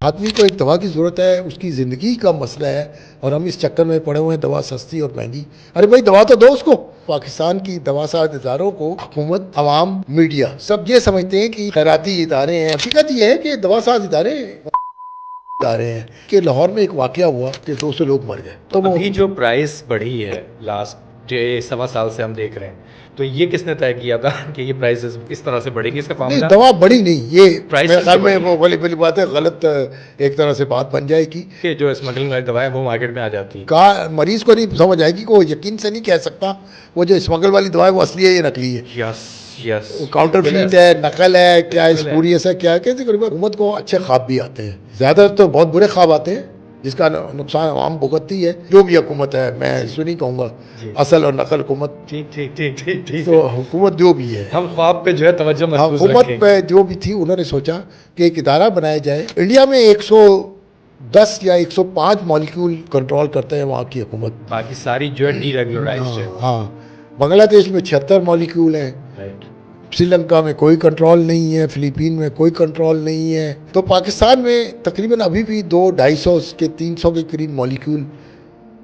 आदमी को एक दवा की ज़रूरत है, उसकी ज़िंदगी का मसला है और हम इस चक्कर में पड़े हुए हैं दवा सस्ती और महंगी। अरे भाई दवा तो दो उसको। पाकिस्तान की दवासाज इदारों को हुकूमत, अवाम, मीडिया सब ये समझते हैं कि खैराती इदारे हैं। हकीकत ये है कि दवासाज इदारे हैं कि लाहौर में एक वाकया हुआ कि 200 लोग मर गए। तो अभी जो प्राइस बढ़ी है लास्ट 1.25 साल से हम देख रहे हैं, तो ये किसने तय किया था कि ये प्राइसेस इस तरह से बढ़ेंगी? इसका नहीं, फार्मूला दवा बढ़ी नहीं, ये प्राइस मेरे ख्याल में वो वाली बात है, गलत एक तरह से बात बन जाएगी कि जो स्मगलिंग वाली दवाएं वो मार्केट में आ जाती है। का मरीज को नहीं समझ आएगी कि वो यकीन से नहीं कह सकता वो जो स्मगल वाली दवा है वो असली है या नकली है। यस यस, काउंटरफीट है, नकल है, क्या स्पूरियस है, क्या है। कैसे हुकूमत को अच्छे ख्वाब भी आते हैं, ज्यादा तो बहुत बुरे ख्वाब आते हैं जिसका नुकसान आवाम भुगतती है। जो भी हुकूमत है, मैं इसमें नहीं कहूँगा असल और नकल हुकूमत, ठीक ठीक ठीक ठीक ठीक। तो हुकूमत जो भी है, हम ख्वाब पे जो है तवज्जो मरकूज हुकूमत रखें। पे जो भी थी, उन्होंने सोचा कि एक इदारा बनाया जाए। इंडिया में 110 या 105 मॉलिक्यूल कंट्रोल करते हैं वहाँ की हुकूमत, बाकी सारी जो है डीरेगुलराइज्ड है। हाँ, बांग्लादेश में 76 मॉलिक्यूल हैं, राइट। श्रीलंका में कोई कंट्रोल नहीं है, फिलीपीन में कोई कंट्रोल नहीं है। तो पाकिस्तान में तकरीबन अभी भी 200-250 के 300 के करीब मॉलिक्यूल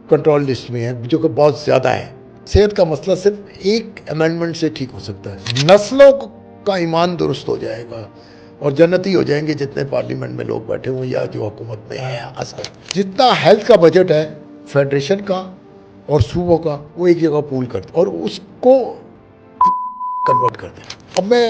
कंट्रोल लिस्ट में है, जो कि बहुत ज़्यादा है। सेहत का मसला सिर्फ एक अमेंडमेंट से ठीक हो सकता है। नस्लों का ईमान दुरुस्त हो जाएगा और जन्नती हो जाएंगे जितने पार्लियामेंट में लोग बैठे हुए या जो हुकूमत में है। असल जितना हेल्थ का बजट है फेडरेशन का और सूबों का, वो एक जगह पूल करते और उसको कन्वर्ट कर दें। अब मैं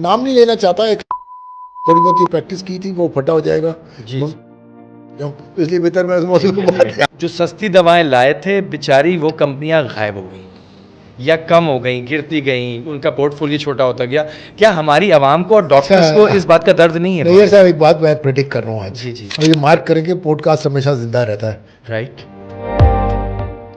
नाम नहीं लेना चाहता, एक थोड़ी बहुत ये प्रैक्टिस की थी, वो फटा हो जाएगा जी। इसलिए बेहतर मैं उस मौजूद को बात जो सस्ती दवाएं लाए थे बेचारी वो कंपनियां गायब हो गई या कम हो गई, गिरती गई, उनका पोर्टफोलियो छोटा होता गया। क्या हमारी आवाम को और डॉक्टर्स को इस बात का दर्द नहीं है? नहीं साहब, एक बात मैं प्रेडिक्ट कर रहा हूँ आज, जी जी, और ये मार्क करेंगे, पॉडकास्ट हमेशा जिंदा रहता है, राइट,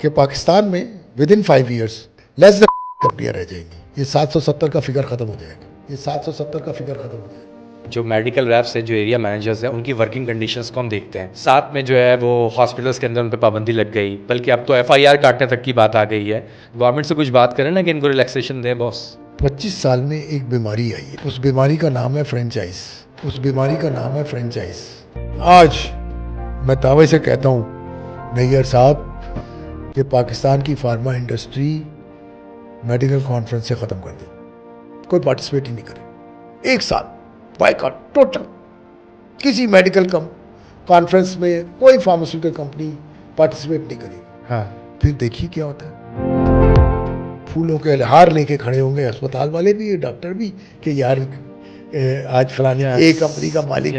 कि पाकिस्तान में with in 5 years less than कंपनियां रह जाएंगी। ये 770 का फिगर खत्म हो जाएगा, ये 770 का फिगर खत्म हो जाएगा। जो मेडिकल रैप्स है, जो एरिया मैनेजर्स हैं, उनकी वर्किंग कंडीशंस को हम देखते हैं। साथ में जो है वो हॉस्पिटल्स के अंदर उन पर पाबंदी लग गई, बल्कि अब तो FIR काटने तक की बात आ गई है। गवर्नमेंट से कुछ बात करें ना कि इनको रिलैक्सेशन दें बॉस। 25 साल में एक बीमारी आई है, उस बीमारी का नाम है फ्रेंचाइज, उस बीमारी का नाम है फ्रेंचाइज। आज मैं दावे से कहता हूँ नैयर साहब कि पाकिस्तान की फार्मा इंडस्ट्री मेडिकल कॉन्फ्रेंस से ख़त्म कर दे, कोई पार्टिसिपेट ही नहीं करे। 1 साल बायकॉट टोटल, किसी मेडिकल कॉन्फ्रेंस में कोई फार्मास्यूटिकल कंपनी पार्टिसिपेट नहीं करेगी। हाँ, फिर देखिए क्या होता है। फूलों के हार लेके खड़े होंगे अस्पताल वाले भी, डॉक्टर भी, कि यार आज फलाने एक कंपनी का मालिक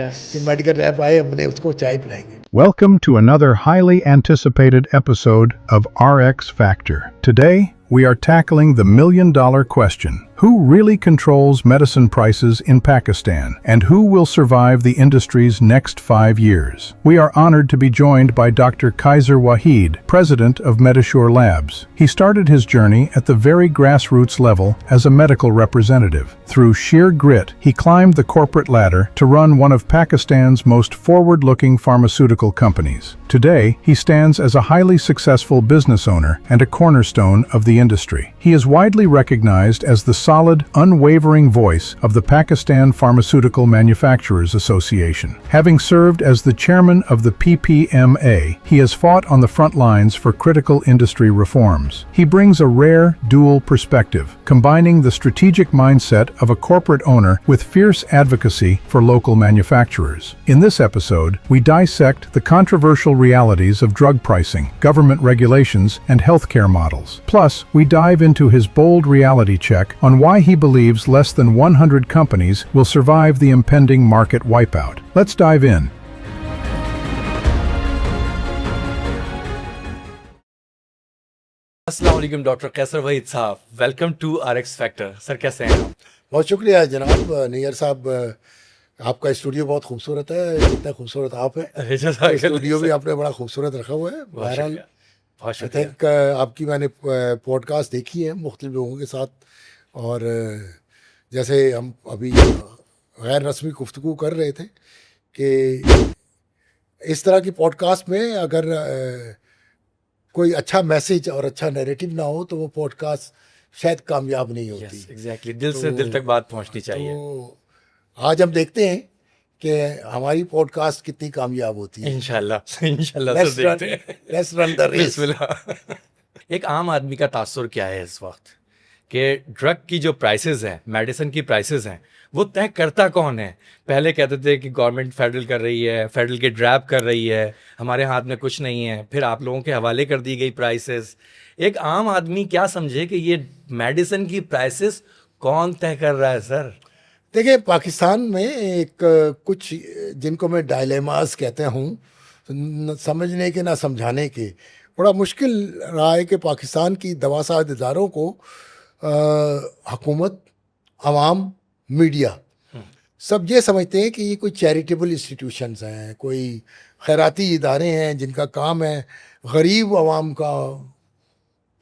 मेडिकल रैप आए, हमने उसको चाय पिलाएंगे। Welcome to another highly anticipated episode of RX Factor. Today, we are tackling the million-dollar question. Who really controls medicine prices in Pakistan, and who will survive the industry's next 5 years? We are honored to be joined by Dr. Kaiser Waheed, president of Medisure Labs. He started his journey at the very grassroots level as a medical representative. Through sheer grit, he climbed the corporate ladder to run one of Pakistan's most forward-looking pharmaceutical companies. Today, he stands as a highly successful business owner and a cornerstone of the industry. He is widely recognized as the solid, unwavering voice of the Pakistan Pharmaceutical Manufacturers Association. Having served as the chairman of the PPMA, he has fought on the front lines for critical industry reforms. He brings a rare, dual perspective, combining the strategic mindset of a corporate owner with fierce advocacy for local manufacturers. In this episode, we dissect the controversial realities of drug pricing, government regulations, and healthcare models. Plus, we dive into his bold reality check on why he believes less than 100 companies will survive the impending market wipeout. Let's dive in. अस्सलाम वालेकुम doctor Qaiser Waheed sahab, welcome to RX factor. Sir कैसे हैं आप? बहुत शुक्रिया जनाब नैयर साहब, आपका स्टूडियो बहुत खूबसूरत है, जितना खूबसूरत आप हैं स्टूडियो भी आपने बड़ा खूबसूरत रखा हुआ है। बहरहाल आई थिंक आपकी मैंने पॉडकास्ट देखी है मुख्तलिफ लोगों के साथ, और जैसे हम अभी गैर रस्मी गुफ्तगू कर रहे थे कि इस तरह की पॉडकास्ट में अगर कोई अच्छा मैसेज और अच्छा नैरेटिव ना हो तो वो पॉडकास्ट शायद कामयाब नहीं होती। एग्जैक्टली, दिल से दिल तक बात पहुंचनी चाहिए। तो आज हम देखते हैं कि हमारी पॉडकास्ट कितनी कामयाब होती है। इंशाल्लाह इंशाल्लाह लेट्स सर देखते हैं। Let's run the race. बिस्मिल्लाह। एक आम आदमी का तासुर क्या है इस वक्त कि ड्रग की जो प्राइसेस हैं, मेडिसिन की प्राइसेस हैं, वो तय करता कौन है? पहले कहते थे कि गवर्नमेंट फेडरल कर रही है, फेडरल के ड्रैब कर रही है, हमारे हाथ में कुछ नहीं है, फिर आप लोगों के हवाले कर दी गई प्राइसेस। एक आम आदमी क्या समझे कि ये मेडिसिन की प्राइसेस कौन तय कर रहा है सर? देखिए, पाकिस्तान में एक कुछ जिनको मैं डायलेमास कहते हूँ, समझने के ना समझाने के, बड़ा मुश्किल रहा है कि पाकिस्तान की दवासाज इदारों को हुकूमत, आवाम, मीडिया सब ये समझते हैं कि ये कोई चैरिटेबल इंस्टीट्यूशंस हैं, कोई खैराती इदारे हैं जिनका काम है गरीब आवाम का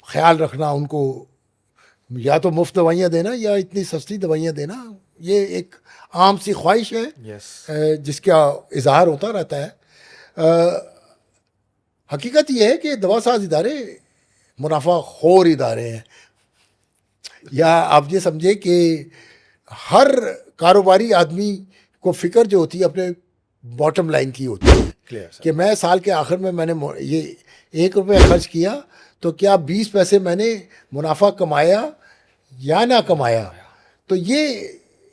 ख्याल रखना, उनको या तो मुफ्त दवाइयाँ देना या इतनी सस्ती दवाइयाँ देना। ये एक आम सी ख्वाहिश है जिसका इजहार होता रहता है। हकीकत ये है कि दवासाज इदारे मुनाफा खोर इदारे हैं, या आप ये समझे कि हर कारोबारी आदमी को फिक्र जो होती है अपने बॉटम लाइन की होती है कि मैं साल के आखिर में मैंने ये 1 रुपये खर्च किया तो क्या 20 पैसे मैंने मुनाफा कमाया या ना कमाया। तो ये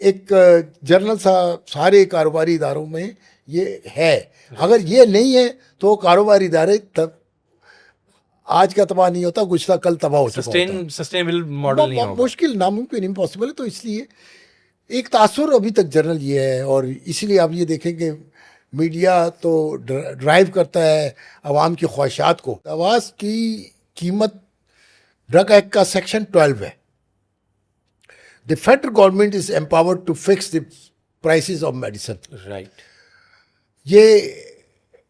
एक जर्नल सा सारे कारोबारी इदारों में ये है। अगर ये नहीं है तो कारोबारी इदारे तब आज का तबाह नहीं होता, गुज़श्ता कल तबाह हो चुका होता। सस्टेनेबल मॉडल नहीं होगा, मुश्किल, नामुमकिन, इम्पॉसिबल है। तो इसलिए एक तासुर अभी तक जर्नल ये है, और इसीलिए आप ये देखेंगे मीडिया तो ड्राइव करता है अवाम की ख्वाहिशात को। दवास की कीमत ड्रग एक्ट का सेक्शन 12 है। The federal government is empowered to fix the prices of medicine. Right. ये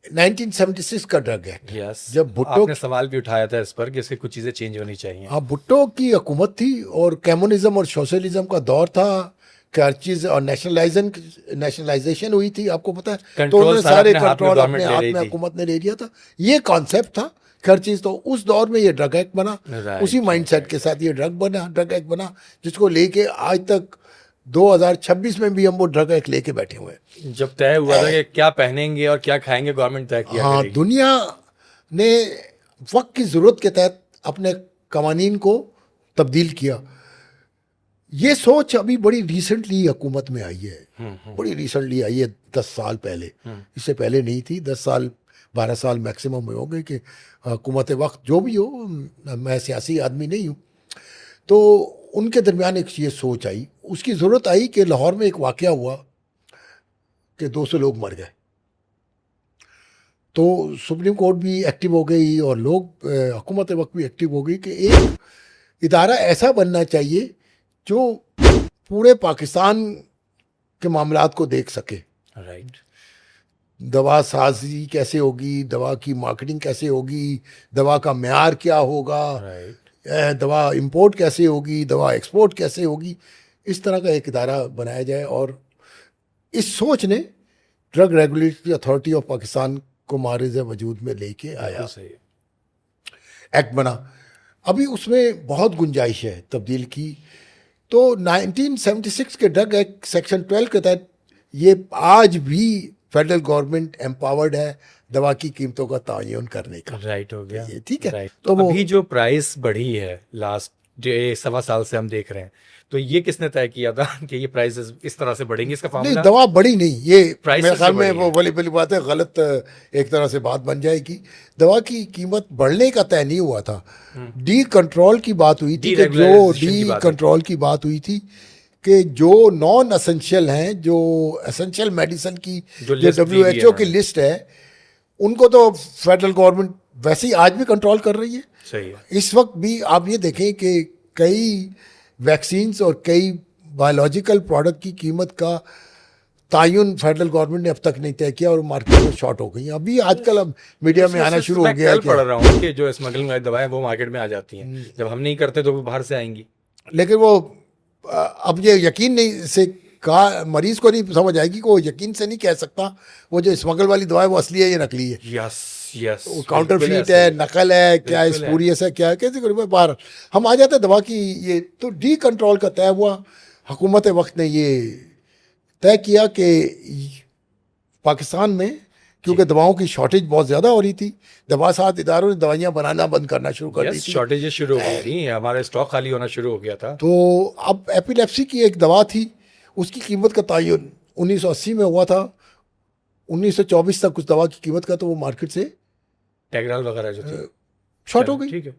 1976 का ड्रग एक्ट। यस, जब भुट्टो आपने सवाल भी उठाया था इस पर कि इससे कुछ चीज़ें चेंज होनी चाहिए। हाँ, भुट्टो की हुकूमत थी और कम्युनिज्म और सोशलिज्म का दौर था, हर चीज़, और नेशनलाइजेशन हुई थी, आपको पता है। तो उन्होंने सारे कंट्रोल अपने हाथ में हुकूमत ने ले लिया था। ये कॉन्सेप्ट था हर चीज़। तो उस दौर में ये ड्रग एक्ट बना, उसी माइंडसेट के साथ ये ड्रग एक्ट बना, जिसको लेके आज तक 2026 में भी हम वो ड्रग एक्ट लेके बैठे हुए हैं। जब तय हुआ था कि क्या पहनेंगे और क्या खाएंगे, गवर्नमेंट तय किया। हाँ, दुनिया ने वक्त की ज़रूरत के तहत अपने कवानीन को तब्दील किया। ये सोच अभी बड़ी रिसेंटली हुकूमत में आई है, बड़ी रिसेंटली आई है, 10 साल पहले। इससे पहले नहीं थी। 10 साल 12 साल मैक्सिमम हो गए कि हुकूमत वक्त जो भी हो, मैं सियासी आदमी नहीं हूँ, तो उनके दरमियान एक ये सोच आई, उसकी ज़रूरत आई कि लाहौर में एक वाक़या हुआ कि 200 लोग मर गए। तो सुप्रीम कोर्ट भी एक्टिव हो गई और लोग, हुकूमत वक्त भी एक्टिव हो गई कि एक इदारा ऐसा बनना चाहिए जो पूरे पाकिस्तान के मामलात को देख सके। राइट। दवा साजी कैसे होगी, दवा की मार्केटिंग कैसे होगी, दवा का म्यार क्या होगा, दवा इंपोर्ट कैसे होगी, दवा एक्सपोर्ट कैसे होगी, इस तरह का एक इदारा बनाया जाए। और इस सोच ने drug regulatory authority of Pakistan को मारिज़ वजूद में लेके आया, एक्ट बना। अभी उसमें बहुत गुंजाइश है तब्दील की। तो 1976 के ड्रग एक्ट सेक्शन 12 के तहत ये आज भी फेडरल गवर्नमेंट एम्पावर्ड है दवा की कीमतों का तयन करने का। राइट हो गया, ठीक है। तो अभी जो प्राइस बढ़ी है लास्ट 1.25 साल से हम देख रहे हैं, तो ये किसने तय किया था कि ये प्राइसेस इस तरह से बढ़ेंगे? इसका नहीं, दवा बढ़ी नहीं, ये मेरे ख्याल में वो बड़ी बात है, गलत एक तरह से बात बन जाएगी। दवा की कीमत बढ़ने का तय नहीं हुआ था, डी कंट्रोल की बात हुई थी, कि जो डी कंट्रोल की बात हुई थी कि जो नॉन एसेंशियल हैं, जो एसेंशियल मेडिसिन की जो WHO की लिस्ट है, उनको तो फेडरल गवर्नमेंट वैसे ही आज भी कंट्रोल कर रही है। सही है। इस वक्त भी आप ये देखें कि कई वैक्सीन्स और कई बायोलॉजिकल प्रोडक्ट की कीमत का तायुन फेडरल गवर्नमेंट ने अब तक नहीं तय किया और मार्केट में शॉर्ट हो गई। अभी आजकल अब मीडिया में आना शुरू हो गया है। पढ़ रहा हूँ कि जो स्मगलिंग वाली दवाएं वो मार्केट में आ जाती हैं, जब हम नहीं करते तो वो बाहर से आएंगी। लेकिन वो अब ये यकीन नहीं से कहा, मरीज को नहीं समझ आएगी कि वो यकीन से नहीं कह सकता वो जो स्मगल वाली दवा है वो असली है या नकली है। यस यस, काउंटरफीट है, नकल है, क्या स्पूरियस है, क्या है, कैसे करें। बाहर हम आ जाते हैं दवा की। ये तो डी कंट्रोल का तय हुआ, हुकूमत वक्त ने ये तय किया कि पाकिस्तान में क्योंकि दवाओं की शॉर्टेज बहुत ज़्यादा हो रही थी, दवा साथ इदारों ने दवाइयाँ बनाना बंद करना शुरू कर दी थी। शॉर्टेजेस शुरू हो गई थी, हमारे स्टॉक खाली होना शुरू हो गया था। तो अब एपिलेप्सी की एक दवा थी, उसकी कीमत का तयन 1980 में हुआ था। 1924 तक उस दवा की कीमत का तो वो मार्केट से टैगराल वगैरह जो थी शॉर्ट हो गई, ठीक है।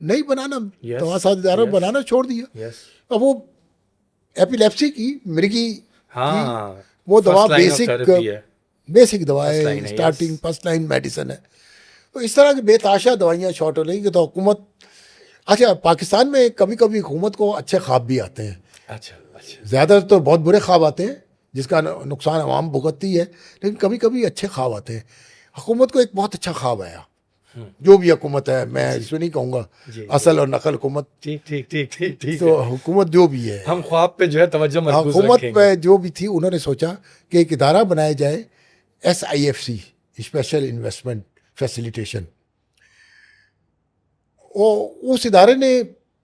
नहीं बनाना, Yes, दवा साथ इदारों ने yes. बनाना छोड़ दिया। यस, अब वो एपिलेप्सी की मिर्गी हाँ, वो दवा first line of basic therapy है। बेसिक दवा First line है, है, starting yes. First line medicine है। तो इस तरह की बेताशा दवाइयाँ शॉर्ट हो रही कि तो हुकूमत, अच्छा पाकिस्तान में कभी कभी हुकूमत को अच्छे ख्वाब भी आते हैं, अच्छा अच्छा, ज़्यादातर तो बहुत बुरे ख्वाब आते हैं जिसका नुकसान अवाम भुगतती है, लेकिन कभी कभी अच्छे ख्वाब आते हैं। हुकूमत को एक बहुत अच्छा ख्वाब आया, जो भी हुकूमत है, मैं इसमें नहीं कहूँगा जी, असल और नकल हुकूमत, ठीक ठीक ठीक ठीक ठीक तो है। हुकूमत जो भी है, हम ख्वाब पे जो है तवज्जो मरकूज हुकूमत रखेंगे। पे जो भी थी, उन्होंने सोचा कि एक इदारा बनाया जाए, SIFC, स्पेशल इन्वेस्टमेंट फैसिलिटेशन। उस इदारे ने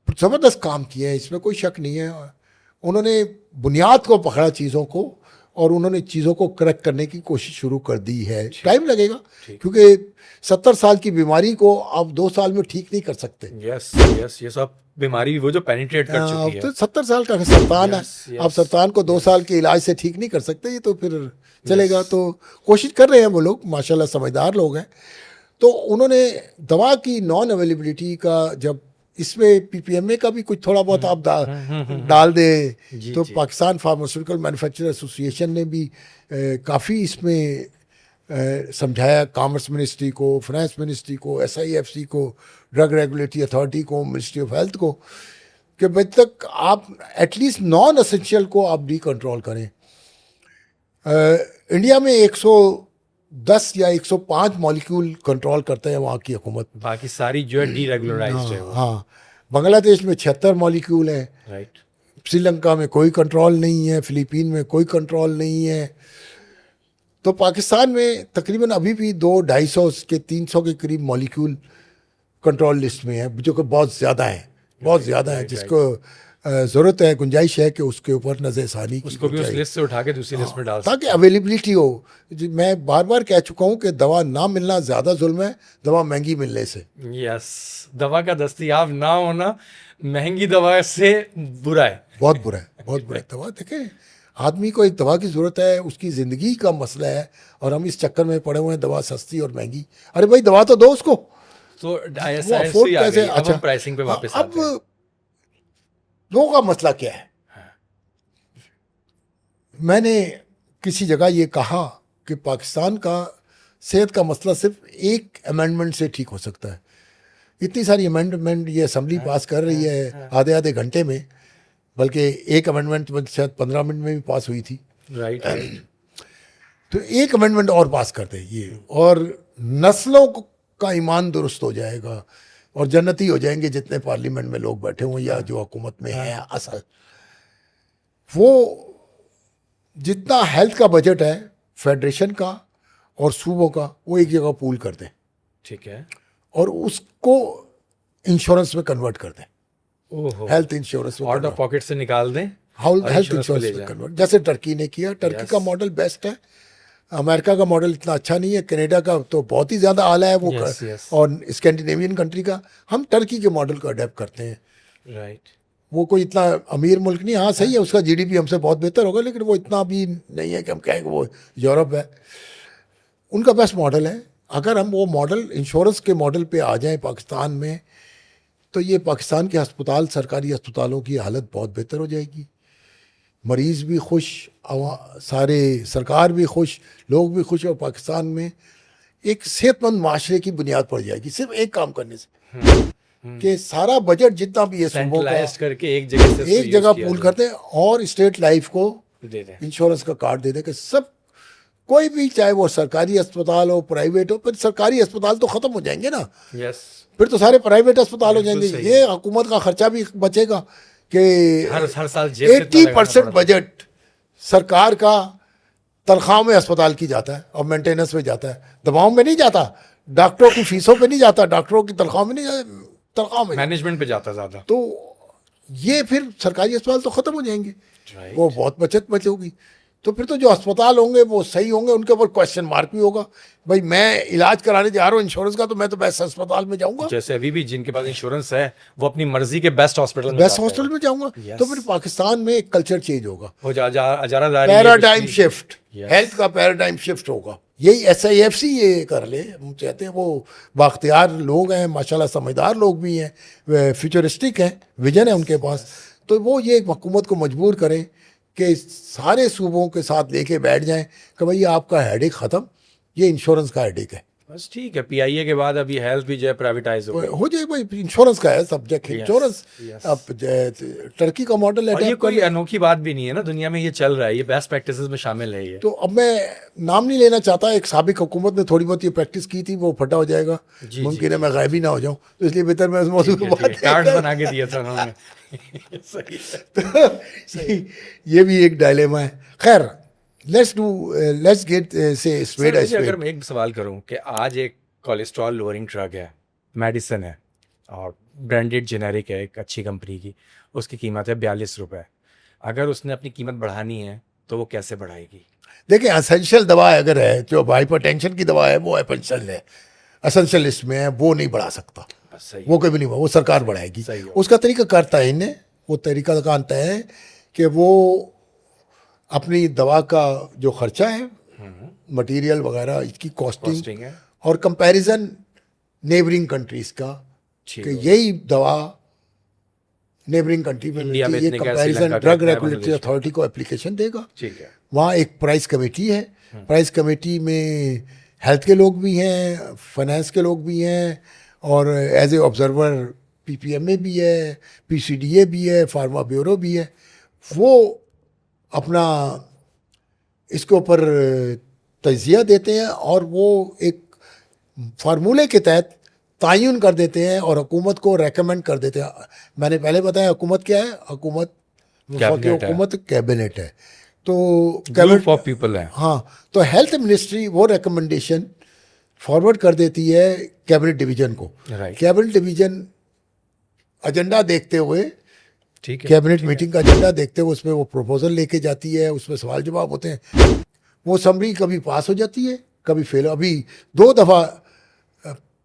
ज़बरदस्त काम किया है, इसमें कोई शक नहीं है। उन्होंने बुनियाद को पकड़ा चीज़ों को, और उन्होंने चीज़ों को करेक्ट करने की कोशिश शुरू कर दी है। टाइम लगेगा क्योंकि 70 साल की बीमारी को आप 2 साल में ठीक नहीं कर सकते। यस यस, ये सब बीमारी वो जो पेनिट्रेट कर चुकी है। तो 70 साल का सरतान Yes, है, yes. आप सरतान को 2 साल के इलाज से ठीक नहीं कर सकते, ये तो फिर चलेगा। तो कोशिश कर रहे हैं वो लोग, माशाल्लाह समझदार लोग हैं। तो उन्होंने दवा की नॉन अवेलेबिलिटी का, जब इसमें PPMA का भी कुछ थोड़ा बहुत आप डाल दे, जी, तो जी। पाकिस्तान फार्मास्यूटिकल मैन्युफैक्चरर एसोसिएशन ने भी काफ़ी इसमें समझाया, कॉमर्स मिनिस्ट्री को, फाइनेंस मिनिस्ट्री को, SIFC को, ड्रग रेगुलेटरी अथॉरिटी को, मिनिस्ट्री ऑफ हेल्थ को, कि जब तक आप एटलीस्ट नॉन असेंशियल को आप डी कंट्रोल करें। इंडिया में 110 या 105 मॉलिक्यूल कंट्रोल करते हैं वहाँ की हुकूमत। बाकी सारी जो है डीरेगुलराइज्ड है वो। हाँ, बांग्लादेश में 76 मॉलिक्यूल हैं, राइट, श्रीलंका में कोई कंट्रोल नहीं है, फिलीपीन में कोई कंट्रोल नहीं है। तो पाकिस्तान में तकरीबन अभी भी 200-250 के 300 के करीब मॉलिक्यूल कंट्रोल लिस्ट में है, जो कि बहुत ज़्यादा है, बहुत ज़्यादा है, जिसको ज़रूरत है, गुंजाइश है कि उसके ऊपर नज़रसानी की उसको भी उस लिस्ट से उठा के दूसरी लिस्ट में डाल सकते ताकि अवेलेबिलिटी हो। मैं बार बार कह चुका हूँ कि दवा ना मिलना ज़्यादा जुल्म है, दवा महंगी मिलने से। हैं। यस, दवा का दस्तयाब ना होना महंगी दवा से बुरा है। बहुत बुरा है, बहुत बुरा है। दवा देखें, आदमी को एक दवा की ज़रूरत है, उसकी ज़िंदगी का मसला है, और हम इस चक्कर में पड़े हुए हैं दवा सस्ती और महंगी। अरे भाई दवा तो दो उसको, तो वो ISIS अफोर्ड आ कैसे? गई। अब हम प्राइसिंग पे वापस अब आते हैं। लोगों का मसला क्या है? मैंने किसी जगह ये कहा कि पाकिस्तान का सेहत का मसला सिर्फ एक अमेंडमेंट से ठीक हो सकता है। इतनी सारी अमेंडमेंट ये असम्बली पास कर रही है आधे आधे घंटे में, बल्कि एक अमेंडमेंट शायद 15 मिनट में भी पास हुई थी। राइट, तो एक अमेंडमेंट और पास कर दे ये, और नस्लों का ईमान दुरुस्त हो जाएगा, और जन्नती हो जाएंगे जितने पार्लियामेंट में लोग बैठे हुए या जो हुकूमत में है असल। वो जितना हेल्थ का बजट है फेडरेशन का और सूबों का, वो एक जगह पूल कर दें ठीक है। और उसको इंश्योरेंस में कन्वर्ट कर दें, ओहो, हेल्थ इंश्योरेंस में आउट ऑफ पॉकेट से निकाल दें। और हेल्थ insurance को ले इंश्योरेंस में जाएं। कन्वर्ट, जैसे टर्की ने किया। Turkey Yes. का मॉडल बेस्ट है, अमेरिका का मॉडल इतना अच्छा नहीं है, कनाडा का तो बहुत ही ज़्यादा आला है वो Yes, yes. और स्कैंडिनेवियन कंट्री का। हम टर्की के मॉडल को अडेप्ट करते हैं। राइट, वो कोई इतना अमीर मुल्क नहीं, हाँ सही है, उसका GDP हमसे बहुत बेहतर होगा, लेकिन वो इतना भी नहीं है कि हम कहें कि वो यूरोप है। उनका बेस्ट मॉडल है। अगर हम वो मॉडल, इंश्योरेंस के मॉडल पे आ जाएं पाकिस्तान में, तो ये पाकिस्तान के अस्पताल, सरकारी अस्पतालों की हालत बहुत बेहतर हो जाएगी। मरीज़ भी खुश, सारे सरकार भी खुश, लोग भी खुश, और पाकिस्तान में एक सेहतमंद माशरे की बुनियाद पड़ जाएगी सिर्फ एक काम करने से, कि सारा बजट जितना भी है सूबों का सेंट्रलाइज करके एक जगह से एक जगह पूल करते हैं, और स्टेट लाइफ को दे दें। इंश्योरेंस का कार्ड दे दें कि सब, कोई भी, चाहे वो सरकारी अस्पताल हो, प्राइवेट हो, फिर सरकारी अस्पताल तो ख़त्म हो जाएंगे ना, यस, फिर तो सारे प्राइवेट अस्पताल हो बिल्कुल जाएंगे। सही। ये हुकूमत का खर्चा भी बचेगा कि हर साल जेब से इतना 80% लगाना पड़ता बजट सरकार का तनख्वाह में अस्पताल की जाता है और मेंटेनेंस में जाता है, दवाओं में नहीं जाता, डॉक्टरों की फीसों पे नहीं जाता, डॉक्टरों की तनख्वाह में नहीं जाता, तनख्वाह में। मैनेजमेंट पे जाता ज़्यादा। तो ये फिर सरकारी अस्पताल तो ख़त्म हो जाएंगे, Right. वो बहुत बचत बचेगी। तो फिर तो जो अस्पताल होंगे वो सही होंगे, उनके ऊपर क्वेश्चन मार्क भी होगा। भाई मैं इलाज कराने जा रहा हूँ इंश्योरेंस का, तो मैं तो बेस्ट अस्पताल में जाऊंगा, जैसे अभी भी जिनके पास इंश्योरेंस है वो अपनी मर्जी के बेस्ट हॉस्पिटल में बेस्ट जाते हॉस्पिटल हैं। में जाऊंगा। Yes. तो फिर पाकिस्तान में एक कल्चर चेंज होगा, वो अजारादारी ये पैराडाइम पिछली- शिफ्ट, Yes. हेल्थ का पैराडाइम शिफ्ट होगा। यही SIFC ये कर ले, हम चाहते हैं। वो बाख्तियार लोग हैं माशाल्लाह, समझदार लोग भी हैं, फ्यूचरिस्टिक हैं, विजन है उनके पास। तो वो ये हुकूमत को मजबूर करें कि सारे सूबों के साथ लेके बैठ जाएं कि भाई आपका हेडेक ख़त्म, ये इंश्योरेंस का हेडेक है, बस ठीक है। PIA के बाद अभी हेल्थ भी जो है प्राइवेटाइज हो गई। हो जाए भाई। इंश्योरेंस का है सब्जेक्ट, इंश्योरेंस। yes. अब टर्की का मॉडल और ये है, कोई अनोखी बात भी नहीं है ना, दुनिया में ये चल रहा है, ये बेस्ट प्रैक्टिसेस में शामिल है ये। तो अब मैं नाम नहीं लेना चाहता, एक साबिक हुकूमत ने थोड़ी बहुत ये प्रैक्टिस की थी, वो फटा हो जाएगा, जी, मुमकिन है मैं गायब ही ना हो जाऊं, तो इसलिए बेहतर मैं उस मौजूद को बात नहीं कार्ड्स कर- बना के दिए थे उन्होंने। सही है। तो ये भी एक डायलेमा है। खैर, लेट्स गेट से स्पेड सर, है मुझे अगर स्पेड। मैं एक सवाल करूं कि आज एक कोलेस्ट्रॉल लोअरिंग ड्रग है, मेडिसिन है और ब्रांडेड जेनेरिक है एक अच्छी कंपनी की, उसकी कीमत है 42 रुपए। अगर उसने अपनी कीमत बढ़ानी है तो वो कैसे बढ़ाएगी? देखिए, असेंशियल दवा अगर है, जो हाइपरटेंशन की दवा है, वो एसेंशियल है, असेंशियल लिस्ट में है, वो नहीं बढ़ा सकता, बस सही वो कभी नहीं, वो सरकार बढ़ाएगी। सही है। उसका तरीका करता है इन्हें, वो तरीका जानता है कि वो अपनी दवा का जो खर्चा है, मटेरियल वगैरह, इसकी कॉस्टिंग कॉस्टिंग है। और कंपैरिजन नेबरिंग कंट्रीज का, ठीक कि है। यही दवा नेबरिंग कंट्री में इंडिया मिलती है, में ये इतने का, कंपैरिजन श्रीलंका का ड्रग इतना है, रेगुलेटरी बांग्लादेश में। अथॉरिटी को एप्लीकेशन देगा। ठीक है। वहाँ एक प्राइस कमेटी है, प्राइस कमेटी में हेल्थ के लोग भी हैं, फाइनेंस के लोग भी हैं, और एज ए ऑब्जर्वर PPMA भी है, PCDA भी है, फार्मा ब्यूरो भी है। वो अपना इसके ऊपर तजिया देते हैं और वो एक फार्मूले के तहत तयन कर देते हैं और हुकूमत को रेकमेंड कर देते हैं। मैंने पहले बताया हुकूमत क्या है, हुकूमत वफाकी कैबिनेट है। हुकूमत कैबिनेट है। तो ग्रुप ऑफ पीपल है। हाँ, तो हेल्थ मिनिस्ट्री वो रिकमेंडेशन फॉरवर्ड कर देती है कैबिनेट डिवीजन को। Right. कैबिनेट डिवीजन एजेंडा देखते हुए, ठीक है। कैबिनेट मीटिंग का एजेंडा देखते हुए उसमें वो प्रपोजल लेके जाती है, उसमें सवाल जवाब होते हैं। वो समरी कभी पास हो जाती है, कभी फेल। अभी 2 दफ़ा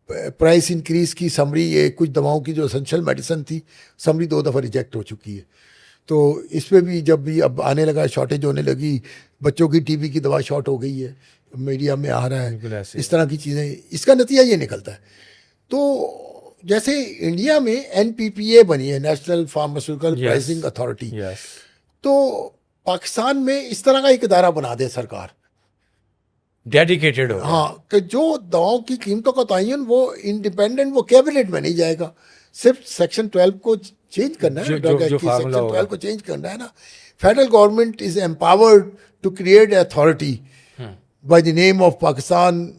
प्राइस इंक्रीज की समरी, ये कुछ दवाओं की जो एसेंशियल मेडिसिन थी, समरी 2 दफ़ा रिजेक्ट हो चुकी है। तो इस पर भी जब भी अब आने लगा, शॉर्टेज होने लगी, बच्चों की TB की दवा शॉर्ट हो गई है, मीडिया में आ रहा बिल्कुल है, ऐसे इस तरह की चीज़ें, इसका नतीजा ये निकलता है। तो जैसे इंडिया में NPPA बनी है, national pharmaceutical Yes. Pricing authority, yes. तो पाकिस्तान में इस तरह का एक इदारा बना दे सरकार, डेडिकेटेड हो। हाँ, कि जो दवाओं की कीमतों का तयन वो इंडिपेंडेंट, वो कैबिनेट में नहीं जाएगा, सिर्फ सेक्शन 12 को चेंज करना है, जो- ड्रग जो एक्ट की फार्मूला सेक्शन होगा। 12 को चेंज करना है ना। Federal government is empowered to create authority by the name of Pakistan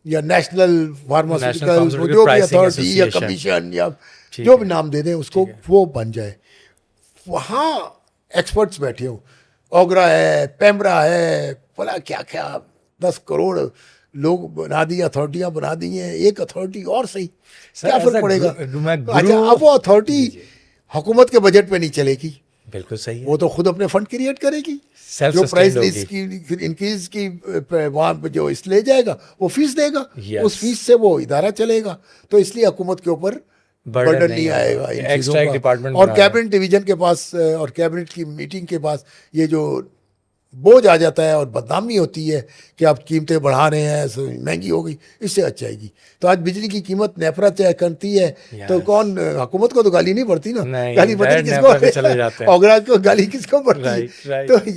या नेशनल फार्मास्यूटिकल, Pharmaceutical जो भी Pricing अथॉरिटी या Association। कमीशन या ठीक जो है। भी नाम दे दें उसको, वो बन जाए। वहाँ एक्सपर्ट्स बैठे हो, ओगरा है, पेमरा है, भला क्या क्या 10 करोड़ लोग बना दिए, अथॉरिटियाँ बना दी हैं, एक अथॉरिटी और सही, सर, क्या ऐसा फर्क पड़ेगा? मैं अच्छा, अब वो अथॉरिटी हुकूमत के बजट पे नहीं चलेगी, बिल्कुल सही है। वो तो खुद अपने फंड क्रिएट करेगी। Self जो sustained प्राइस होगी। लिस्ट की फिर इंक्रीज की वहाँ पे जो इस ले जाएगा, वो फीस देगा, Yes. उस फीस से वो इदारा चलेगा। तो इसलिए हुकूमत के ऊपर Burden बर्डन नहीं नहीं होगा। आएगा इन Extra चीज़ों एक का। department और बना कैबिनेट डिवीजन के पास और कैबिनेट की मीटिंग के पास ये जो बोझ आ जाता है और बदनामी होती है कि आप कीमतें बढ़ा रहे हैं, महंगी हो गई, इससे अच्छा आएगी। तो आज बिजली की कीमत नेपरा तय करती है, तो कौन, हुकूमत को तो गाली नहीं पड़ती ना, नहीं, गाली पता नहीं direct नेपरा पे किसको, चले जाते हैं। ओगरा को गाली किसको पड़ती है। Right, right. तो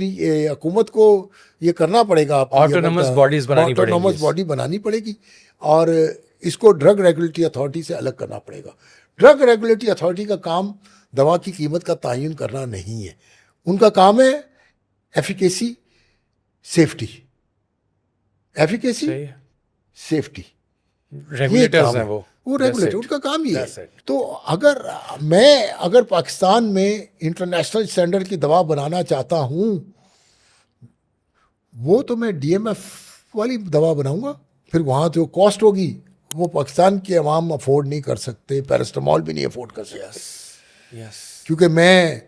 ये हुकूमत को ये करना पड़ेगा, Autonomous bodies बनानी पड़ेंगी। ऑटोनोमस बॉडी बनानी पड़ेगी और इसको ड्रग रेगुलेटरी अथॉरिटी से अलग करना पड़ेगा। ड्रग रेगुलेटरी अथॉरिटी का काम दवा की कीमत का तयन करना नहीं है, उनका काम है एफिकेसी, सेफ्टी, एफिकेसी, सही है। सेफ्टी, रेगुलेटर्स हैं वो रेगुलेटर, That's it. उनका काम ही है। That's it. तो अगर पाकिस्तान में इंटरनेशनल स्टैंडर्ड की दवा बनाना चाहता हूँ, वो तो मैं DMF वाली दवा बनाऊंगा, फिर वहाँ जो कॉस्ट होगी वो पाकिस्तान के अवाम अफोर्ड नहीं कर सकते, पैरास्टामोल भी नहीं अफोर्ड कर सकते, यस। क्योंकि मैं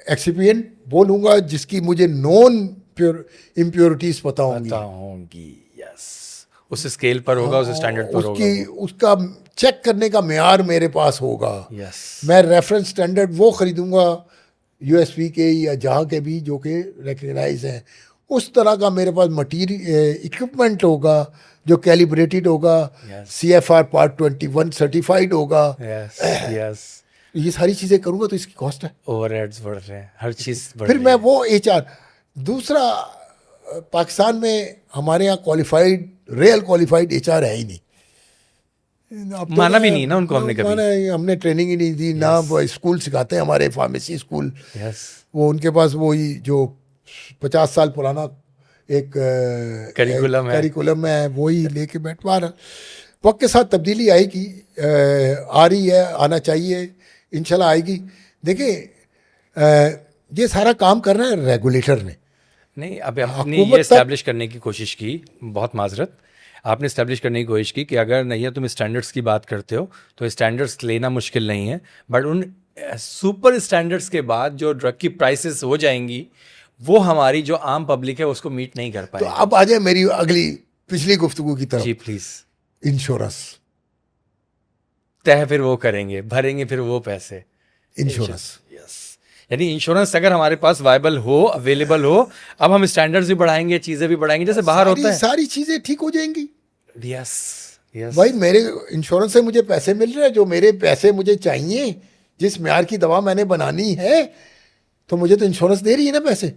एक्सिपिएंट वो लूँगा जिसकी मुझे नॉन इम्प्योरिटीज़ पता होंगी। पता होंगी, यस, उस स्केल पर होगा, उस स्टैंडर्ड पर होगा। उसका चेक करने का मेयार मेरे पास होगा। यस, मैं रेफरेंस स्टैंडर्ड वो खरीदूंगा यूएसपी के या जहाँ के भी जो कि रिकग्नाइज हैं, उस तरह का मेरे पास मटीरियल इक्विपमेंट होगा जो कैलिब्रेटेड होगा, Yes. CFR Part 21 सर्टिफाइड होगा। Yes, yes. ये सारी चीज़ें करूँगा तो इसकी कॉस्ट है। ओवरहेड्स बढ़ रहे हैं, हर चीज़ बढ़ फिर रही मैं है। वो HR दूसरा, पाकिस्तान में हमारे यहाँ क्वालिफाइड रियल क्वालिफाइड HR है ही नहीं। अब तो माना भी नहीं ना उनको हमने कभी। हमने ट्रेनिंग ही नहीं दी ना। वो स्कूल सिखाते हैं हमारे फार्मेसी स्कूल, यस, वो उनके पास वही जो 50 साल पुराना एक करिकुलम है। करिकुलम है, वही लेके बैठवा रहा। वक्त के साथ तब्दीली आएगी, आ रही है, आना चाहिए, इंशाल्लाह आएगी। देखिए ये सारा काम कर रहा है रेगुलेटर ने। नहीं, अभी आपने हुकूमत ये तक- इस्टेब्लिश करने की कोशिश की, बहुत माजरत, आपने इस्टेब्लिश करने की कोशिश की कि अगर नहीं है, तुम स्टैंडर्ड्स की बात करते हो तो स्टैंडर्ड्स लेना मुश्किल नहीं है, बट उन सुपर स्टैंडर्ड्स के बाद जो ड्रग की प्राइसेस हो जाएंगी वो हमारी जो आम पब्लिक है उसको मीट नहीं कर तो पाएगी। अब आ जाए मेरी अगली पिछली गुफ्तगू की जी तरफ, प्लीज। इंश्योरेंस। तय फिर वो करेंगे, भरेंगे फिर वो पैसे। इंश्योरेंस यस, यानी इंश्योरेंस अगर हमारे पास वायबल हो, अवेलेबल हो, अब हम स्टैंडर्ड्स भी बढ़ाएंगे, चीजें भी बढ़ाएंगे, जैसे बाहर होता है। सारी चीजें ठीक हो जाएंगी। यस, यस, भाई मेरे इंश्योरेंस से मुझे पैसे मिल रहे हैं, जो मेरे पैसे मुझे चाहिए, जिस म्यार की दवा मैंने बनानी है, तो मुझे तो इंश्योरेंस दे रही है ना पैसे।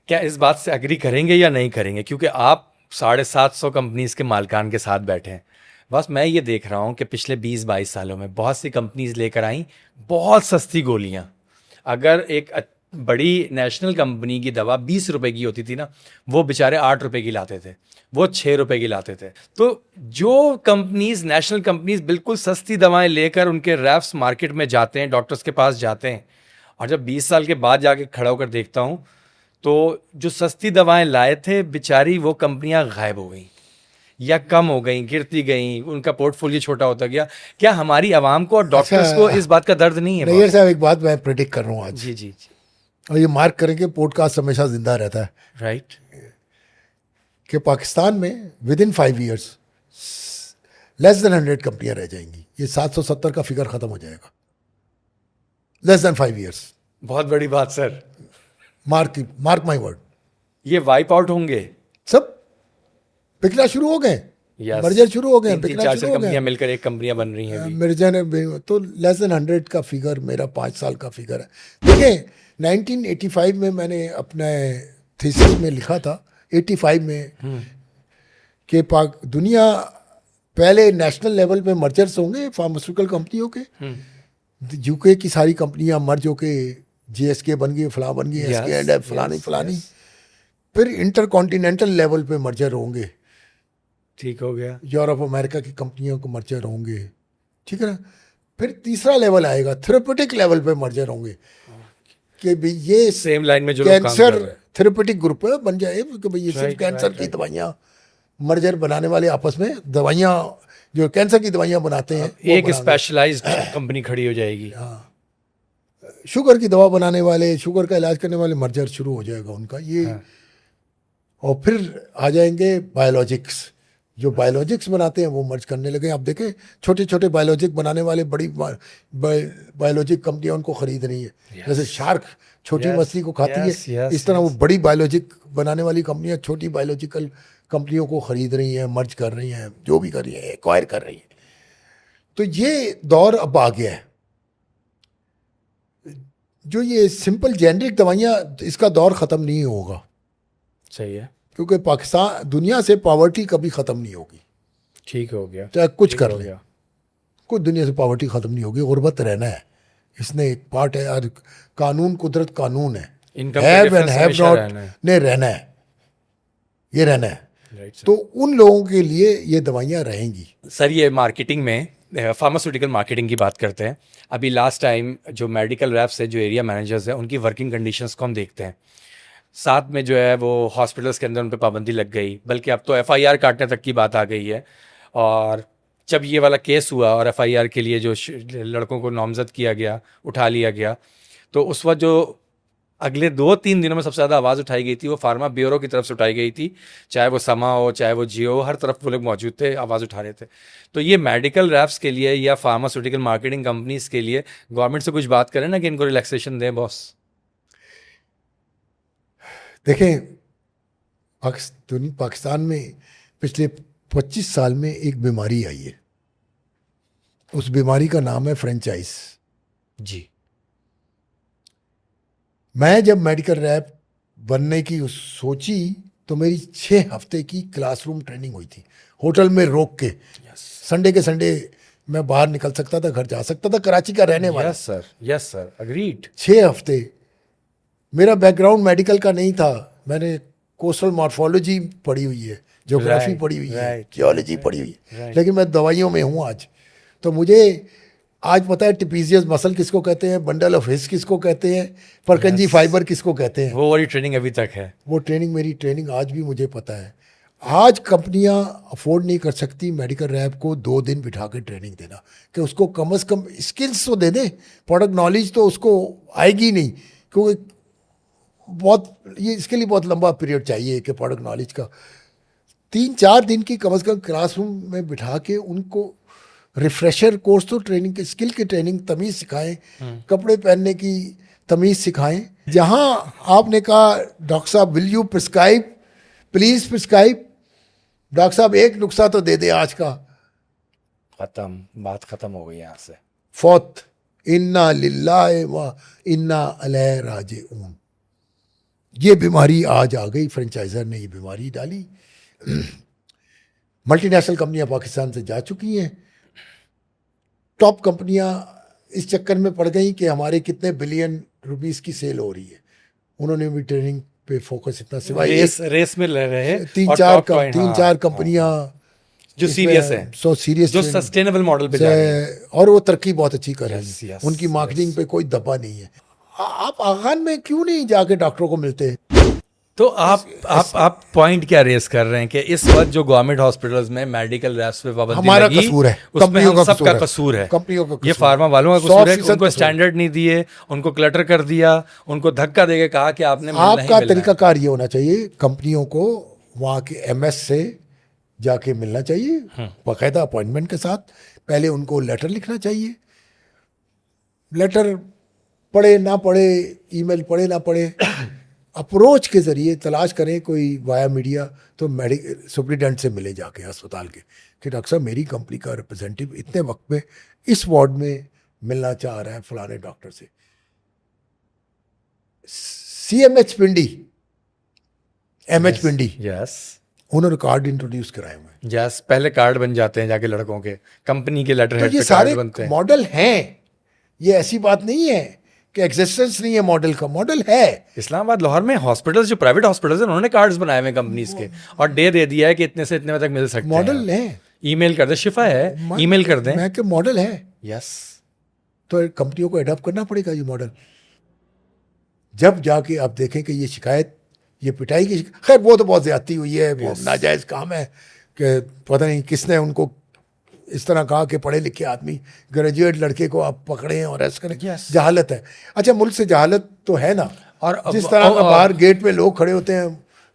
क्या इस बात से अग्री करेंगे या नहीं करेंगे? क्योंकि आप 750 कंपनीज के मालिकान के साथ बैठे हैं। बस मैं ये देख रहा हूँ कि पिछले 20-22 सालों में बहुत सी कंपनीज लेकर आई बहुत सस्ती गोलियाँ। अगर एक बड़ी नेशनल कंपनी की दवा 20 रुपए की होती थी ना, वो बेचारे 8 रुपए की लाते थे, वो 6 रुपए की लाते थे। तो जो कंपनीज, नेशनल कंपनीज बिल्कुल सस्ती दवाएं लेकर उनके रैफ्स मार्केट में जाते हैं, डॉक्टर्स के पास जाते हैं, और जब 20 साल के बाद जाके खड़ा होकर देखता हूँ तो जो सस्ती दवाएं लाए थे बेचारी वो कंपनियां गायब हो गई या कम हो गई, गिरती गई, उनका पोर्टफोलियो छोटा होता गया। क्या हमारी आवाम को और डॉक्टर्स को इस बात का दर्द नहीं है? नैयर साहब एक बात मैं प्रेडिक्ट कर रहा हूँ आज, जी जी जी, और ये मार्क करेंगे, पॉडकास्ट हमेशा जिंदा रहता है, राइट। कि पाकिस्तान में with in 5 years less than 100 कंपनियां रह जाएंगी। ये 770 का फिगर खत्म हो जाएगा, लेस देन 5 ईयर्स। बहुत बड़ी बात सर, मार्क माई वर्ड। ये वाइप आउट होंगे सब बिकना शुरू हो गए, Yes. मर्जर शुरू हो गए, 3-3, बिकना 4 शुरू हो गए। कंपनियां मिलकर एक कंपनियां बन रही हैं अभी। मिर्जा ने तो लेस देन 100 का फिगर मेरा 5 साल का फिगर है। देखिए 1985 में मैंने अपने थीसिस में लिखा था, 85 में, कि दुनिया पहले नेशनल लेवल पे मर्जर्स होंगे फार्मास्यूटिकल कंपनियों के। यूके की सारी कंपनियां मर्ज होके GSK बन गई, फला बन गई, Yes, SK&F, फलानी yes, फलानी। yes. फिर इंटरकॉन्टिनेंटल लेवल पे मर्जर होंगे, ठीक हो गया। यूरोप अमेरिका की कंपनियों को मर्जर होंगे, ठीक है ना। फिर तीसरा लेवल आएगा, थेरेपेटिक लेवल पे मर्जर होंगे, कि भाई ये सेम लाइन में जो लोग काम कर कैंसर रहे हैं। थेरेपेटिक ग्रुप है, बन जाए कि भाई ये सिर्फ Right, कैंसर right, की right. दवाइयाँ, मर्जर बनाने वाले आपस में दवाइयाँ, जो कैंसर की दवाइयाँ बनाते हैं वो एक बनाएंगे। स्पेशलाइज्ड कंपनी खड़ी हो जाएगी। शुगर की दवा बनाने वाले, शुगर का इलाज करने वाले, मर्जर शुरू हो जाएगा उनका ये। हाँ। और फिर आ जाएंगे बायोलॉजिक्स, जो बायोलॉजिक्स बनाते हैं वो मर्ज करने लगे। आप देखें छोटे छोटे बायोलॉजिक बनाने वाले बड़ी बायोलॉजिक कंपनियां उनको खरीद रही है। जैसे शार्क छोटी Yes, मछली को खाती yes, है, yes, इस तरह वो yes. बड़ी बायोलॉजिक बनाने वाली कंपनियां छोटी बायोलॉजिकल कंपनियों को खरीद रही हैं, मर्ज कर रही हैं, जो भी कर रही हैं, एक्वायर कर रही हैं। तो ये दौर अब आ गया है। जो ये सिंपल जेनरिक दवाइयाँ, इसका दौर ख़त्म नहीं होगा, सही है, क्योंकि पाकिस्तान, दुनिया से पॉवर्टी कभी ख़त्म नहीं होगी, ठीक हो गया, चाहे कुछ ठीक कर हो ले। गया। कुछ दुनिया से पॉवर्टी ख़त्म नहीं होगी, गुर्बत रहना है, इसने एक पार्ट है। और कानून, कुदरत कानून है, इनकम का हैव एंड डिफरेंस हैव हमेशा नॉट रहना है। ने रहना है, ये रहना है। Right sir. तो उन लोगों के लिए ये दवाइयाँ रहेंगी। सर ये मार्केटिंग में, फार्मास्यूटिकल मार्केटिंग की बात करते हैं। अभी लास्ट टाइम जो मेडिकल रैप्स है, जो एरिया मैनेजर्स हैं, उनकी वर्किंग कंडीशंस को हम देखते हैं। साथ में जो है वो हॉस्पिटल्स के अंदर उन पर पाबंदी लग गई, बल्कि अब तो FIR काटने तक की बात आ गई है। और जब ये वाला केस हुआ और FIR के लिए जो लड़कों को नामजद किया गया, उठा लिया गया, तो उस वक्त जो अगले 2-3 दिनों में सबसे ज़्यादा आवाज़ उठाई गई थी वो फार्मा ब्यूरो की तरफ से उठाई गई थी, चाहे वो समा हो, चाहे वो जियो हो, हर तरफ वो लोग मौजूद थे, आवाज़ उठा रहे थे। तो ये मेडिकल रैप्स के लिए या फार्मास्यूटिकल मार्केटिंग कंपनीज के लिए गवर्नमेंट से कुछ बात करें ना कि इनको रिलैक्सेशन दें बॉस। देखें, पाकिस्तान में पिछले 25 साल में एक बीमारी आई है, उस बीमारी का नाम है फ्रेंचाइज। जी। मैं जब मेडिकल रैप बनने की सोची तो मेरी 6 हफ्ते की क्लासरूम ट्रेनिंग हुई थी, होटल में रोक के। संडे के संडे मैं बाहर निकल सकता था, घर जा सकता था, कराची का रहने वाला। Yes sir, agreed. 6 हफ्ते। मेरा बैकग्राउंड मेडिकल का नहीं था, मैंने कोस्टल मॉर्फोलॉजी पढ़ी हुई है, ज्योग्राफी पढ़ी हुई है, जियोलॉजी पढ़ी हुई है, लेकिन मैं दवाइयों में हूँ आज। तो मुझे आज पता है ट्रेपीजियस मसल किसको कहते हैं, बंडल ऑफ हिस किसको कहते हैं, परकंजी फाइबर किसको कहते हैं। वो वाली ट्रेनिंग अभी तक है। वो ट्रेनिंग, मेरी ट्रेनिंग आज भी मुझे पता है। आज कंपनियां अफोर्ड नहीं कर सकती मेडिकल रैप को 2 दिन बिठा के ट्रेनिंग देना, कि उसको कम से कम स्किल्स तो दे दें, प्रोडक्ट नॉलेज तो उसको आएगी नहीं, क्योंकि ये इसके लिए बहुत लंबा पीरियड चाहिए कि प्रोडक्ट नॉलेज का। 3-4 दिन की कम से कम क्लासरूम में बिठा के उनको रिफ्रेशर कोर्स तो ट्रेनिंग के, स्किल की ट्रेनिंग, तमीज़ सिखाएं, कपड़े पहनने की तमीज़ सिखाएं। जहां आपने कहा डॉक्टर साहब will you prescribe, please prescribe, doctor साहब एक नुस्खा तो दे दे आज का। खत्म, बात खत्म हो गई यहाँ से। फौत इन्ना लिल्लाहि व इन्ना अलैहि राजिऊन। ये बीमारी आज आ गई, फ्रेंचाइजर ने ये बीमारी डाली। मल्टीनेशनल कंपनियां पाकिस्तान से जा चुकी हैं, टॉप कंपनियां इस चक्कर में पड़ गई कि हमारे कितने बिलियन रुपीस की सेल हो रही है। उन्होंने भी ट्रेनिंग पे फोकस इतना, सिवाय रेस में ले रहे हैं। 3-4 कंपनियां जो सीरियस है, सो सीरियस, जो सस्टेनेबल मॉडल पे जा रही है, और वो तरक्की बहुत अच्छी कर रही है। Yes, उनकी मार्केटिंग पे कोई दबा नहीं है। आप आगान में क्यों नहीं जाके डॉक्टरों को मिलते? तो आप पॉइंट क्या रेस कर रहे हैं कि इस वक्त जो गवर्नमेंट हॉस्पिटल्स में मेडिकल रैप्स पे पाबंदी हमारा लगी, कसूर है, उसमें कंपनियों हम का सबका कसूर कसूर है, कंपनियों का ये कसूर फार्मा वालों का कसूर है, 100% उनको कसूर स्टैंडर्ड नहीं दिए, उनको क्लटर कर दिया, उनको धक्का देके कहा कि आपने मिलना ही आपका मिलना है। तरीकाकार ये होना चाहिए, कंपनियों को वहाँ के एमएस से जाके मिलना चाहिए बाकायदा अपॉइंटमेंट के साथ। पहले उनको लेटर लिखना चाहिए, लेटर पढ़े ना पढ़े, ईमेल पढ़े ना पढ़े, अप्रोच के ज़रिए तलाश करें कोई वाया मीडिया, तो मेडिकल सुप्रिटेंडेंट से मिले जाके अस्पताल के कि डॉक्टर साहब मेरी कंपनी का रिप्रेजेंटेटिव इतने वक्त में इस वार्ड में मिलना चाह रहा है फलाने डॉक्टर से। CMH पिंडी, MH पिंडी, यस उन्होंने कार्ड इंट्रोड्यूस कराए हुए हैं। यस, पहले कार्ड बन जाते हैं जाके लड़कों के, कंपनी के लेटर तो हेड ये पे सारे कार्ड बनते हैं। मॉडल हैं, ये ऐसी बात नहीं है कि एग्जिस्टेंस नहीं है मॉडल का, मॉडल है। इस्लामाबाद, लाहौर में हॉस्पिटल्स, जो प्राइवेट हॉस्पिटल्स हैं, उन्होंने कार्ड्स बनाए हुए कंपनीज के और डे दे दिया है कि इतने से इतने बजे तक मिल सकते हैं। मॉडल है, ईमेल कर दें, शिफा है, ईमेल कर दें। मैं कि मॉडल है, यस, तो कंपनियों को अडॉप्ट करना पड़ेगा ये मॉडल। जब जाके आप देखें कि ये शिकायत, ये पिटाई की, खैर वो तो बहुत ज्यादती हुई है, वो नाजायज़ काम है कि पता नहीं किसने उनको इस तरह कहा कि पढ़े लिखे आदमी, ग्रेजुएट लड़के को आप पकड़ें और अरेस्ट करें। जहालत है। अच्छा, मुल्क से जहालत तो है ना, और जिस तरह का बाहर गेट पे लोग खड़े होते हैं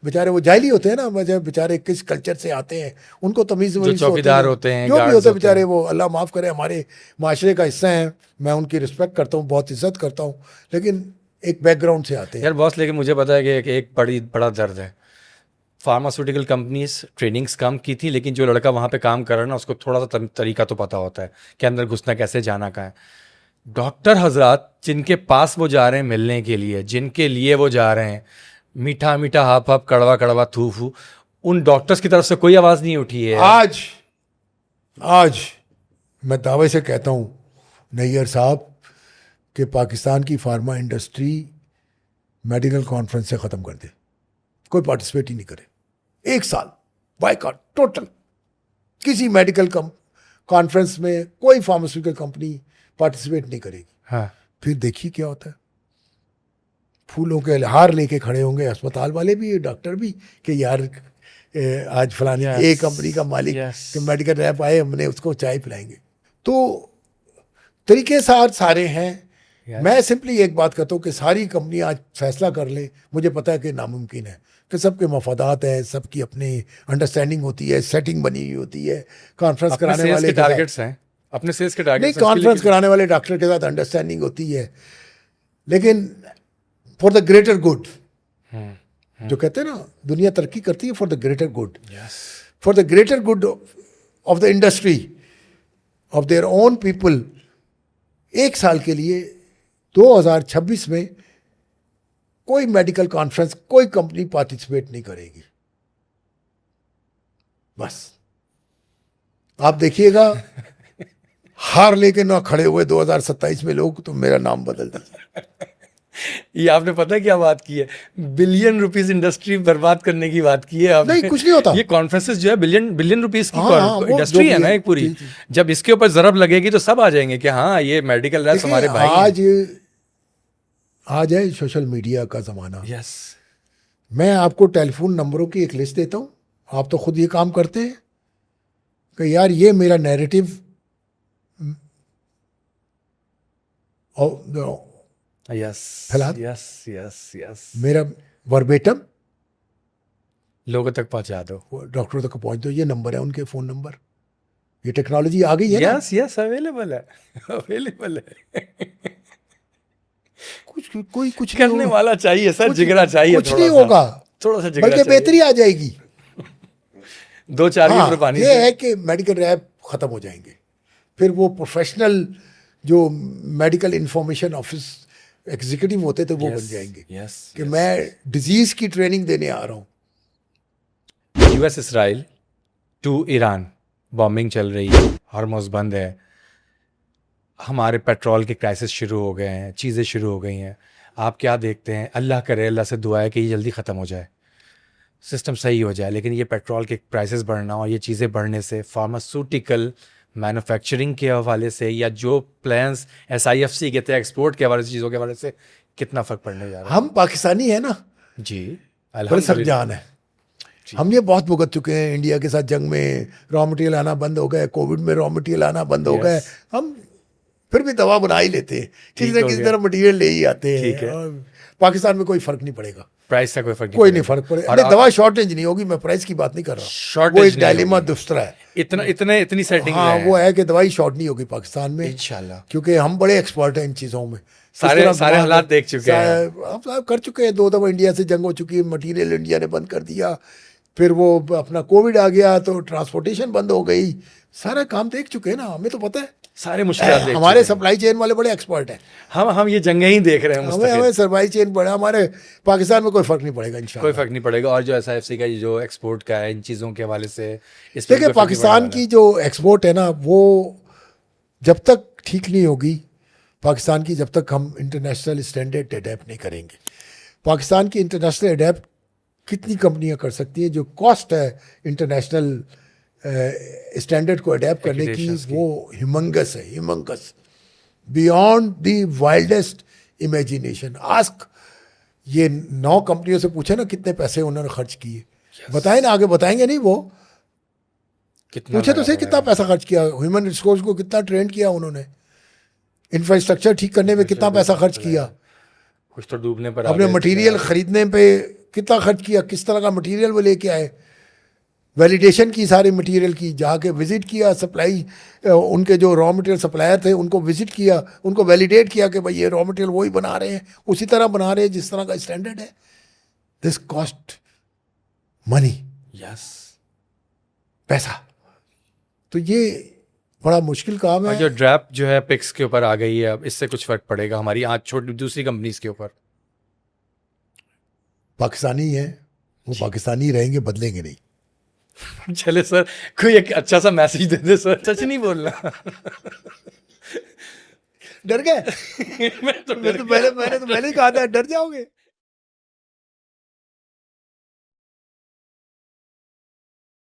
बेचारे, वो जाहिली होते हैं ना, बेचारे किस कल्चर से आते हैं, उनको तमीज़ जो चौकीदार होते हैं, जो भी होते हैं बेचारे, वो अल्लाह माफ़ करे हमारे माशरे का हिस्सा हैं, मैं उनकी रिस्पेक्ट करता हूँ, बहुत इज्जत करता हूँ, लेकिन एक बैकग्राउंड से आते हैं। यार बॉस, लेकिन मुझे पता है कि एक बड़ा दर्द है। फार्मास्यूटिकल कंपनीज ट्रेनिंग्स कम की थी, लेकिन जो लड़का वहाँ पे काम कर रहा है ना, उसको थोड़ा सा तरीका तो पता होता है कि अंदर घुसना कैसे, जाना का है। डॉक्टर हजरात जिनके पास वो जा रहे हैं मिलने के लिए, जिनके लिए वो जा रहे हैं, मीठा मीठा हाफ हाफ, कड़वा कड़वा थू फू, उन डॉक्टर्स की तरफ से कोई आवाज़ नहीं उठी है। आज मैं दावे से कहता हूँ नैयर साहब कि पाकिस्तान की फार्मा इंडस्ट्री मेडिकल कॉन्फ्रेंस से ख़त्म कर दे, कोई पार्टिसिपेट ही नहीं करे। 1 साल बायकॉट टोटल, किसी मेडिकल कॉन्फ्रेंस में कोई फार्मास्यूटिकल कंपनी पार्टिसिपेट नहीं करेगी। हाँ, फिर देखिए क्या होता है। फूलों के हार लेके खड़े होंगे अस्पताल वाले भी, डॉक्टर भी, कि यार आज फलाने एक कंपनी का मालिक कि मेडिकल रैप आए, हमने उसको चाय पिलाएंगे। तो तरीके सारे हैं मैं सिंपली एक बात कहता हूँ कि सारी कंपनी आज फैसला कर ले, मुझे पता है कि नामुमकिन है कि सबके मफादात है, सबकी अपनी अंडरस्टैंडिंग होती है, सेटिंग बनी हुई होती है, कॉन्फ्रेंस अपने कराने सेल्स वाले के के साथ- टारगेट्स हैं, अपने सेल्स के नहीं, टारगेट्स कॉन्फ्रेंस कराने वाले डॉक्टर के साथ अंडरस्टैंडिंग होती है, लेकिन फॉर द ग्रेटर गुड, जो कहते हैं ना दुनिया तरक्की करती है for the greater good, for the greater good of the industry, of their own people. एक साल के लिए 2026 में कोई मेडिकल कॉन्फ्रेंस, कोई कंपनी पार्टिसिपेट नहीं करेगी। बस आप देखिएगा, हार लेके ना खड़े हुए 2027 में लोग, तो मेरा नाम बदल दीजिए। ये आपने पता है क्या बात की है, बिलियन रुपीस इंडस्ट्री बर्बाद करने की बात की है आपने। नहीं, कुछ नहीं होता। ये कॉन्फ्रेंसेस जो है बिलियन बिलियन रुपीस की हाँ, वो इंडस्ट्री जो है भी ना है, एक पूरी। जी, जी। जब इसके ऊपर जरब लगेगी तो सब आ जाएंगे कि हाँ ये मेडिकल रैप्स हमारे देखिए, भाई आज है सोशल मीडिया का जमाना। यस, मैं आपको टेलीफोन नंबरों की एक लिस्ट देता हूँ, आप तो खुद ये काम करते हैं कि यार ये मेरा नैरेटिव यस, फैला, यस, यस, यस, मेरा वर्बेटम लोगों तक पहुंचा दो। डॉक्टरों तक पहुंच दो। ये नंबर है उनके फ़ोन नंबर। ये टेक्नोलॉजी आ गई है ना। यस, यस, अवेलेबल है, अवेलेबल है। कुछ करने नहीं वाला चाहिए सर, कुछ- जिगरा चाहिए, कुछ थोड़ा नहीं सा, होगा, थोड़ा सा जिगरा बल्कि चाहिए। बेहतरी आ जाएगी। 2-4 हाँ, लीटर पानी ये से है कि मेडिकल रैप खत्म हो जाएंगे, फिर वो प्रोफेशनल जो मेडिकल इंफॉर्मेशन ऑफिस एग्जीक्यूटिव होते थे वो बन जाएंगे यस, कि मैं डिजीज की ट्रेनिंग देने आ रहा हूँ। US Israel to Iran bombing चल रही है, हार्मोज बंद है, हमारे पेट्रोल के क्राइसिस शुरू हो गए हैं, चीज़ें शुरू हो गई हैं। आप क्या देखते हैं, अल्लाह करे, अल्लाह से दुआ है कि ये जल्दी ख़त्म हो जाए, सिस्टम सही हो जाए, लेकिन ये पेट्रोल के प्राइसेस बढ़ना और ये चीज़ें बढ़ने से फार्मास्यूटिकल मैन्युफैक्चरिंग के हवाले से या जो प्लान्स SIFC के थे एक्सपोर्ट के हवाले से, चीज़ों के हवाले से कितना फ़र्क पड़ने जा रहा है? हम पाकिस्तानी है ना, जी, बड़े अल्हम्दुलिल्लाह। सरजान है। हम ये बहुत भुगत चुके हैं। इंडिया के साथ जंग में रॉ मटेरियल आना बंद हो गए, कोविड में रॉ मटेरियल आना बंद हो Yes. गए। हम फिर भी दवा बना ही लेते हैं, किसी ठीक न हो किसी गया। तरह मटेरियल ले ही आते हैं। ठीक है। और पाकिस्तान में कोई फर्क नहीं पड़ेगा, प्राइस का कोई फर्क नहीं कोई नहीं पड़ेगा। फर्क पड़ेगा। और नहीं, दवा शॉर्टेज नहीं होगी, मैं प्राइस की बात नहीं कर रहा। Shortage वो एक नहीं डायलेमा होगी। दुस्तर है। इतनी सेटिंग हाँ, वो है कि दवाई शॉर्ट नहीं होगी पाकिस्तान में, इंशाल्लाह। क्योंकि हम बड़े एक्सपर्ट हैं इन चीज़ों में। इस सारे तरह सारे दिमाग- हालात देख चुके हैं। हम कर चुके हैं। 2 दफ़ा इंडिया से जंग हो चुकी है, मटीरियल इंडिया ने बंद कर दिया, फिर वो अपना कोविड आ गया तो ट्रांसपोर्टेशन बंद हो गई। सारा काम देख चुके हैं ना, हमें तो पता है। सारे मुश्किलात देख हमारे चुके हैं। सप्लाई चेन वाले बड़े एक्सपर्ट हैं। हम ये जंगें ही देख रहे हैं हमें मुस्तकिल। सप्लाई चेन बड़ा, हमारे पाकिस्तान में कोई फर्क नहीं पड़ेगा इंशाल्लाह। कोई फर्क नहीं पड़ेगा। और जो SIFC का जो एक्सपोर्ट का है इन चीज़ों के हवाले से, इस पे देखिए, कोई फर्क नहीं पाकिस्तान पड़ने की जो एक्सपोर्ट है ना, वो जब तक ठीक नहीं होगी पाकिस्तान की, जब तक हम इंटरनेशनल स्टैंडर्ड अडेप्ट नहीं करेंगे। पाकिस्तान की इंटरनेशनल अडेप्ट कितनी कंपनियां कर सकती हैं? जो कॉस्ट है इंटरनेशनल स्टैंडर्ड को अडेप्ट करने की, Accreditations की। वो ह्यूमंगस है, humongous, beyond the wildest imagination. Ask, ये 9 कंपनियों से पूछे ना कितने पैसे उन्होंने खर्च किए, बताए ना, आगे बताएंगे नहीं वो। कितना पूछे तो लगा सही कितना होगा। पैसा खर्च किया, ह्यूमन रिसोर्स को कितना ट्रेन किया उन्होंने, इंफ्रास्ट्रक्चर ठीक करने में कितना पैसा खर्च किया, कुछ तो डूबने पर आ अपने गए। मटेरियल खरीदने पे कितना खर्च किया, किस तरह का मटेरियल वो लेके आए, वैलिडेशन की सारे मटेरियल की, जाके विजिट किया सप्लाई, उनके जो रॉ मटेरियल सप्लायर थे उनको विजिट किया, उनको वैलिडेट किया कि भाई ये रॉ मटेरियल वही बना रहे हैं, उसी तरह बना रहे हैं जिस तरह का स्टैंडर्ड है। This cost money, yes. पैसा। तो ये बड़ा मुश्किल काम और है। जो ड्रैप जो है पिक्स के ऊपर आ गई है, अब इससे कुछ फर्क पड़ेगा हमारी आज छोटी दूसरी कंपनीज के ऊपर? पाकिस्तानी है वो, पाकिस्तानी रहेंगे, बदलेंगे नहीं। चले सर, कोई एक अच्छा सा मैसेज दे दे सर, सच नहीं बोलना। डर गए? मैं तो मैंने तो पहले ही कहा था, डर जाओगे।